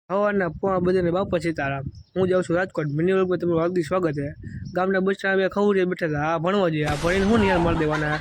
સવારના પોણા બધાને બાપા સીતારામ. હું જાઉં છું રાજકોટ. મિની વર્લ્ડમાં તમારું હાર્દિક સ્વાગત છે. ગામના બસ સ્ટેન્ડ બે ખવડીએ બેઠા હતા. આ ભણવા જોઈએ, આ ભણીને શું નિયર મારી દેવાના.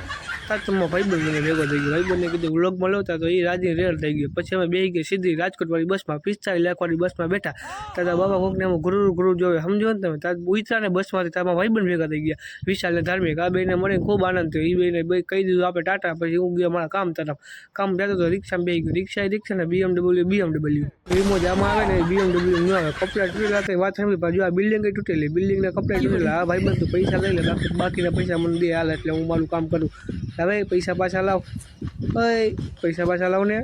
તમારા ભાઈબંધ મને ભેગો થઈ ગયો. ભાઈબંધને કીધું વ્લોગમાં લેતા તો એ રાજી રેલ થઈ ગયો. પછી અમે બેસી ગયા સીધી રાજકોટવાળી બસમાં, 45 લાખવાળી બસમાં બેઠા. તારા બાબા કોકને એમ ગુરુ જોવે, સમજો ને તમે. તાર ઉતરા ને બસમાંથી તારા ભાઈબંધ ભેગા થઈ ગયા. વિશાલ ને ધાર્મિક, આ બેને મળીને ખૂબ આનંદ થયો. એ બેને કહી દીધું આપણે ટાટા. પછી હું ગયો મારા કામ તરફ. કામ જતો તો રિક્ષામાં બેસી ગયો. રિક્ષા ને BMW. રિમોટ આમાં આવે ને BMW ન આવે. કપડા તૂટેલા વાત સાંભળી પાછું આ બિલ્ડિંગ કઈ તૂટેલી, બિલ્ડિંગના કપડા તૂટેલા. આ ભાઈબંધ તું પૈસા લઈ લે, બાકીના પૈસા મને દે હાલ, એટલે હું મારું કામ કરું. હવે પૈસા પાછા લાવ, પૈસા પાછા લાવ ને.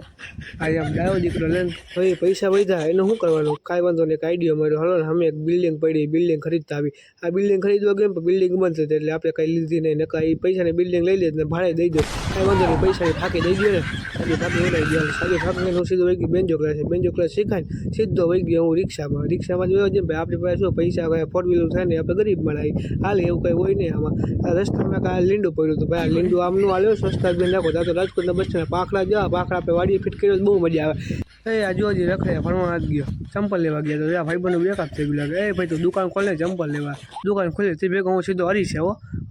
આ આમ ડાયો દીકરો લે. હવે પૈસા વધ્યા એને શું કરવાનું, કાંઈ વાંધો નહીં. આઈડિયો મળ્યો, હલો ને અમે એક બિલ્ડિંગ પડી, બિલ્ડિંગ ખરીદતા આવી. આ બિલ્ડિંગ ખરીદવા ગયો પણ બિલ્ડિંગ બંધ થતી, એટલે આપણે કંઈ લીધી નહીં. નકા એ પૈસાની બિલ્ડિંગ લઈ લે ને ભાડે દઈ દો, કાંઈ વાંધો નહીં. પૈસાની થાકી દઈ દો ને, સાગે થાકી ઉડાઈ ગયો. સાગે થાકીને હું સીધો વહી ગયો બેન્જો ક્લાસ. બેન્જો ક્લાસ શીખાય સીધો વહી ગયો હું રિક્ષામાં જોયો છે ભાઈ. આપણી પાસે શું પૈસા કઈ 4 વ્હીલર થાય ને, આપણે ગરીબ બનાવી હાલે એવું કંઈ હોય નહીં. આમાં આ રસ્તામાં કાંઈ લીંડું પડ્યું હતું ભાઈ. આ લીંડું આમનું હાલ્યો સસ્તા બેન નાખો. તો રાજકોટના બસ સ્ટેન્ડ પાંખડા જવા, પાંખડા આપણે વાડીએ ફિટ કર્યો બહુ મજા આવે. આ જોજી રખડે ભણવા હાથ ગયો, ચંપલ લેવા ગયા તો આ ભાઈબંધનું બેકઅપ થઈ ગયું લાગે. ભાઈ તું દુકાન ખોલે ચંપલ લેવા, દુકાન ખોલે તે ભેગો હું સીધો હરીશે.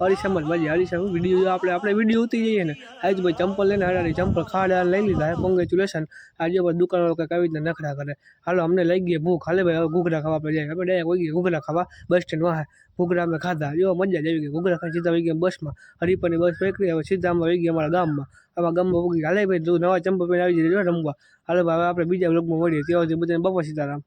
હરીશામાં જ મજા. હરીશા વિડીયો આપણે વિડીયો ઉતરી જઈએ ને. આજ ભાઈ ચંપલ લઈને હાડાની ચંપલ ખાડા લઈ લીધા. કોંગ્રેચ્યુલેશન. આજે ભાઈ દુકાનવાળો કંઈક આવી રીતના નખડા કરે. હાલો અમને લઈ ગયા ભૂખ, હાલે ભાઈ હવે ઘૂઘરા ખાવા આપણે જાય. આપણે ડાયરેક્ટ વહી ગયા ઘૂઘરા ખાવા બસ સ્ટેન્ડ વાહે. ઘૂઘરા અમે ખાધા, જો મજા જ આવી ગઈ. ઘૂઘરા ખાઈ સીધા વહી ગયા બસમાં. હરિપરની બસ પકડી હવે સીધા અમે વહી ગયા અમારા ગામમાં. આમાં ગામમાં વગી હાલે ભાઈ તું નવા ચંપલ પહેરી આવી જજો રમવા. હાલે ભાઈ હવે આપણે બીજા વ્લોગમાં મળીએ. ત્યાં સુધી બધાને બાપા સીતારામ.